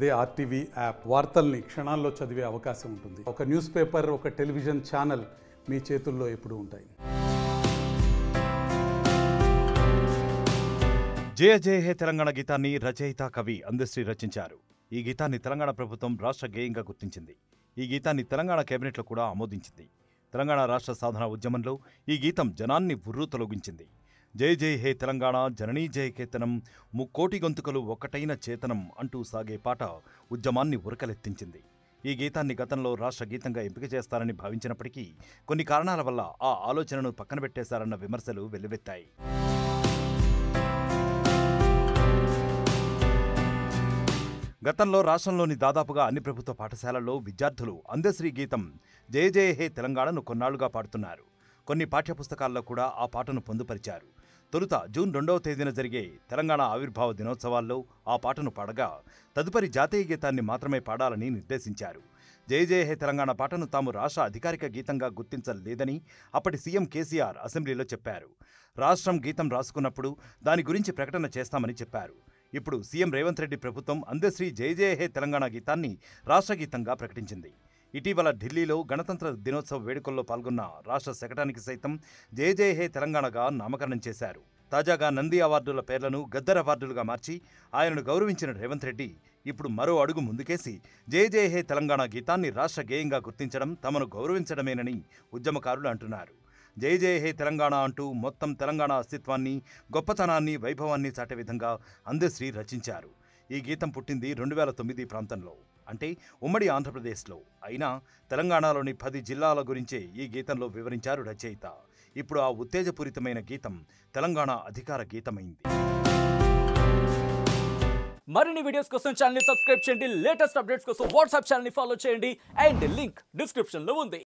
అదే RTV app వార్తల్ని క్షణాల్లో చదివే అవకాశం ఉంటుంది. ఒక న్యూస్ పేపర్, ఒక టెలివిజన్ ఛానల్ మీ చేతుల్లో ఎప్పుడూ ఉంటాయి. జయ జయ హే తెలంగాణ గీతాన్ని రచయిత కవి అందశ్రీ రచించారు. ఈ గీతాన్ని తెలంగాణ ప్రభుత్వం రాష్ట్ర గేయంగా గుర్తించింది. ఈ గీతాన్ని తెలంగాణ కేబినెట్లో కూడా ఆమోదించింది. తెలంగాణ రాష్ట్ర సాధన ఉద్యమంలో ఈ గీతం జనాన్ని ఉర్రూ తొలగించింది. జయ జయ హే తెలంగాణ జననీ జయ కేతనం ముక్కోటి గొంతుకలు ఒక్కటైన చేతనం అంటూ సాగే పాట ఉద్యమాన్ని ఉరకలెత్తించింది. ఈ గీతాన్ని గతంలో రాష్ట్ర గీతంగా ఎంపిక చేస్తారని భావించినప్పటికీ కొన్ని కారణాల వల్ల ఆ ఆలోచనను పక్కన పెట్టేశారన్న విమర్శలు వెల్లువెత్తాయి. గతంలో రాష్ట్రంలోని దాదాపుగా అన్ని ప్రభుత్వ పాఠశాలల్లో విద్యార్థులు అందశ్రీ గీతం జయ జయ హే తెలంగాణను కొన్నాళ్లుగా పాడుతున్నారు. కొన్ని పాఠ్యపుస్తకాల్లో కూడా ఆ పాటను పొందుపరిచారు. తొలుత జూన్ 2వ తేదీన జరిగే తెలంగాణ ఆవిర్భావ దినోత్సవాల్లో ఆ పాటను పాడగా తదుపరి జాతీయ గీతాన్ని మాత్రమే పాడాలని నిర్దేశించారు. జయ జయ హే తెలంగాణ పాటను తాము రాష్ట్ర అధికారిక గీతంగా గుర్తించలేదని అప్పటి సీఎం కేసీఆర్ అసెంబ్లీలో చెప్పారు. రాష్ట్రం గీతం రాసుకున్నప్పుడు దాని గురించి ప్రకటన చేస్తామని చెప్పారు. ఇప్పుడు సీఎం రేవంత్ రెడ్డి ప్రభుత్వం అందశ్రీ జయ జయ హే తెలంగాణ గీతాన్ని రాష్ట్ర గీతంగా ప్రకటించింది. ఇటీవల ఢిల్లీలో గణతంత్ర దినోత్సవ వేడుకల్లో పాల్గొన్న రాష్ట్ర శకటానికి సైతం జయ జయ హే తెలంగాణగా నామకరణం చేశారు. తాజాగా నంది అవార్డుల పేర్లను గద్దర్ అవార్డులుగా మార్చి ఆయనను గౌరవించిన రేవంత్ రెడ్డి ఇప్పుడు మరో అడుగు ముందుకేసి జయ జయ హే తెలంగాణ గీతాన్ని రాష్ట్ర గేయంగా గుర్తించడం తమను గౌరవించడమేనని ఉద్యమకారులు అంటున్నారు. జయ జయ హే తెలంగాణ అంటూ మొత్తం తెలంగాణ అస్తిత్వాన్ని, గొప్పతనాన్ని, వైభవాన్ని చాటే విధంగా అందశ్రీ రచించారు. ఈ గీతం పుట్టింది 2009 ప్రాంతంలో, అంటే ఉమ్మడి ఆంధ్రప్రదేశ్లో. అయినా తెలంగాణలోని 10 జిల్లాల గురించే ఈ గీతంలో వివరించారు రచయిత. ఇప్పుడు ఆ ఉత్తేజపూరితమైన గీతం తెలంగాణ అధికార గీతమైంది. మరిన్ని వీడియోస్ కోసం ఛానల్ ని సబ్స్క్రైబ్ చేయండి. లేటెస్ట్ అప్డేట్స్ కోసం వాట్సాప్ ఛానల్ ని ఫాలో చేయండి. అండ్ లింక్ డిస్క్రిప్షన్ లో ఉంది.